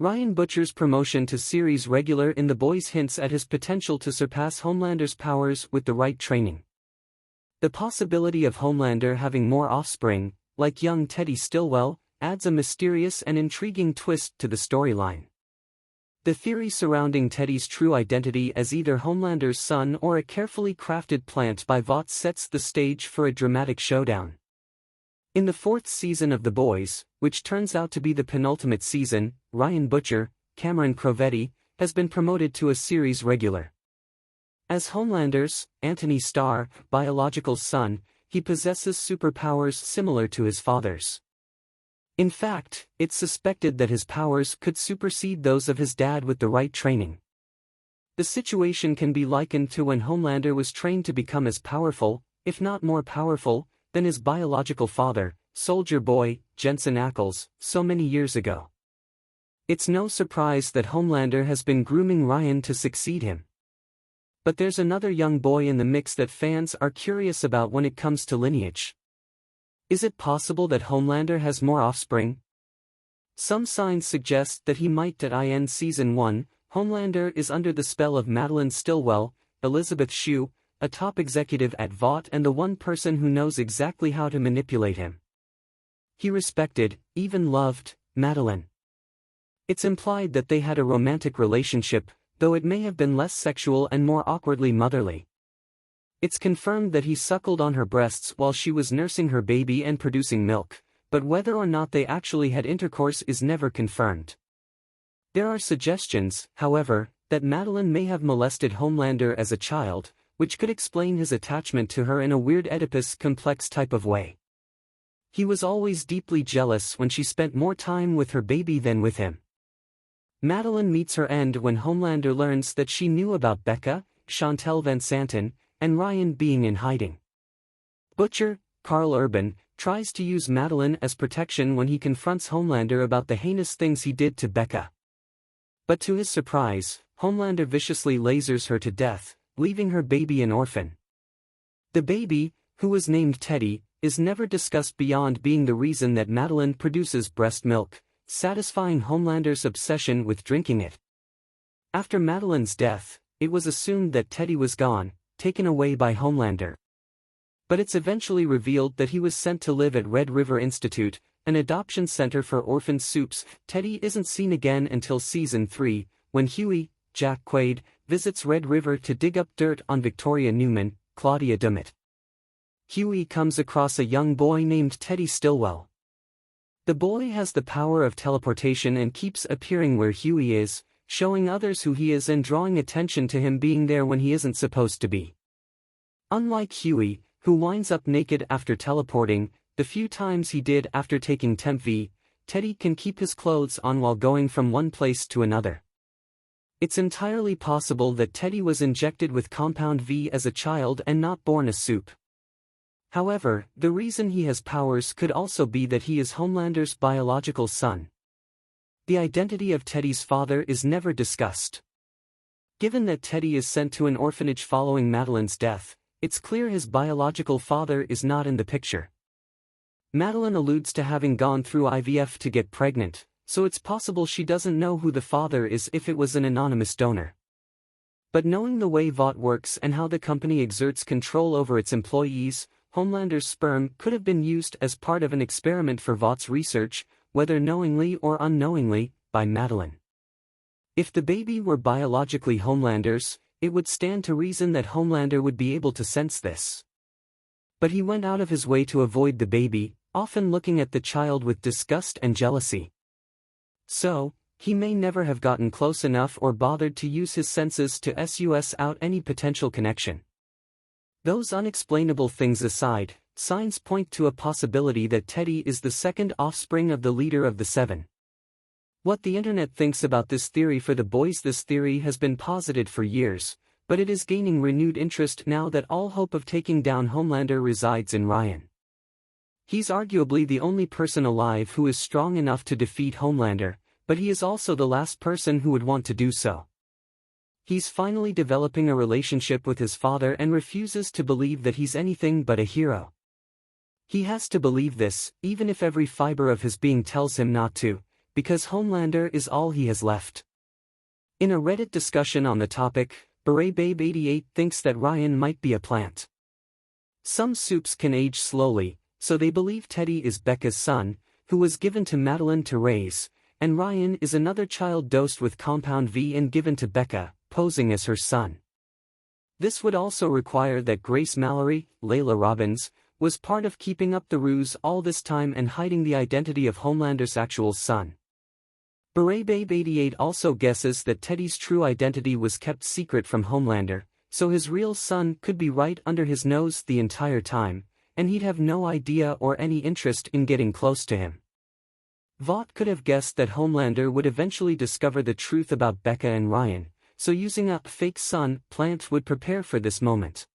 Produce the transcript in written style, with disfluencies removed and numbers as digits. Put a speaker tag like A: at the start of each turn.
A: Ryan Butcher's promotion to series regular in The Boys hints at his potential to surpass Homelander's powers with the right training. The possibility of Homelander having more offspring, like young Teddy Stillwell, adds a mysterious and intriguing twist to the storyline. The theory surrounding Teddy's true identity as either Homelander's son or a carefully crafted plant by Vought sets the stage for a dramatic showdown. In the 4th season of The Boys, which turns out to be the penultimate season, Ryan Butcher, Cameron Crovetti, has been promoted to a series regular. As Homelander's, Antony Starr, biological son, he possesses superpowers similar to his father's. In fact, it's suspected that his powers could supersede those of his dad with the right training. The situation can be likened to when Homelander was trained to become as powerful, if not more powerful, than his biological father, Soldier Boy, Jensen Ackles, so many years ago. It's no surprise that Homelander has been grooming Ryan to succeed him. But there's another young boy in the mix that fans are curious about when it comes to lineage. Is it possible that Homelander has more offspring? Some signs suggest that he might. In Season 1, Homelander is under the spell of Madeline Stillwell, Elizabeth Shue, a top executive at Vought and the one person who knows exactly how to manipulate him. He respected, even loved, Madeline. It's implied that they had a romantic relationship, though it may have been less sexual and more awkwardly motherly. It's confirmed that he suckled on her breasts while she was nursing her baby and producing milk, but whether or not they actually had intercourse is never confirmed. There are suggestions, however, that Madeline may have molested Homelander as a child, which could explain his attachment to her in a weird Oedipus complex type of way. He was always deeply jealous when she spent more time with her baby than with him. Madeline meets her end when Homelander learns that she knew about Becca, Chantel Van Santen, and Ryan being in hiding. Butcher, Carl Urban, tries to use Madeline as protection when he confronts Homelander about the heinous things he did to Becca. But to his surprise, Homelander viciously lasers her to death, leaving her baby an orphan. The baby, who was named Teddy, is never discussed beyond being the reason that Madeline produces breast milk, satisfying Homelander's obsession with drinking it. After Madeline's death, it was assumed that Teddy was gone, taken away by Homelander. But it's eventually revealed that he was sent to live at Red River Institute, an adoption center for orphan soups. Teddy isn't seen again until Season 3, when Huey, Jack Quaid, visits Red River to dig up dirt on Victoria Newman, Claudia Dummett. Huey comes across a young boy named Teddy Stillwell. The boy has the power of teleportation and keeps appearing where Huey is, showing others who he is and drawing attention to him being there when he isn't supposed to be. Unlike Huey, who winds up naked after teleporting, the few times he did after taking Temp V, Teddy can keep his clothes on while going from one place to another. It's entirely possible that Teddy was injected with Compound V as a child and not born a soup. However, the reason he has powers could also be that he is Homelander's biological son. The identity of Teddy's father is never discussed. Given that Teddy is sent to an orphanage following Madeline's death, it's clear his biological father is not in the picture. Madeline alludes to having gone through IVF to get pregnant, so it's possible she doesn't know who the father is if it was an anonymous donor. But knowing the way Vought works and how the company exerts control over its employees, Homelander's sperm could have been used as part of an experiment for Vaught's research, whether knowingly or unknowingly, by Madeline. If the baby were biologically Homelander's, it would stand to reason that Homelander would be able to sense this. But he went out of his way to avoid the baby, often looking at the child with disgust and jealousy. So, he may never have gotten close enough or bothered to use his senses to suss out any potential connection. Those unexplainable things aside, signs point to a possibility that Teddy is the second offspring of the leader of the Seven. What the internet thinks about this theory for The Boys. This theory has been posited for years, but it is gaining renewed interest now that all hope of taking down Homelander resides in Ryan. He's arguably the only person alive who is strong enough to defeat Homelander, but he is also the last person who would want to do so. He's finally developing a relationship with his father and refuses to believe that he's anything but a hero. He has to believe this, even if every fiber of his being tells him not to, because Homelander is all he has left. In a Reddit discussion on the topic, BeretBabe88 thinks that Ryan might be a plant. Some soups can age slowly, so they believe Teddy is Becca's son, who was given to Madeline to raise, and Ryan is another child dosed with Compound V and given to Becca, posing as her son. This would also require that Grace Mallory, Layla Robbins, was part of keeping up the ruse all this time and hiding the identity of Homelander's actual son. BeretBabe88 also guesses that Teddy's true identity was kept secret from Homelander, so his real son could be right under his nose the entire time, and he'd have no idea or any interest in getting close to him. Vought could have guessed that Homelander would eventually discover the truth about Becca and Ryan, so using a fake son, Plant would prepare for this moment.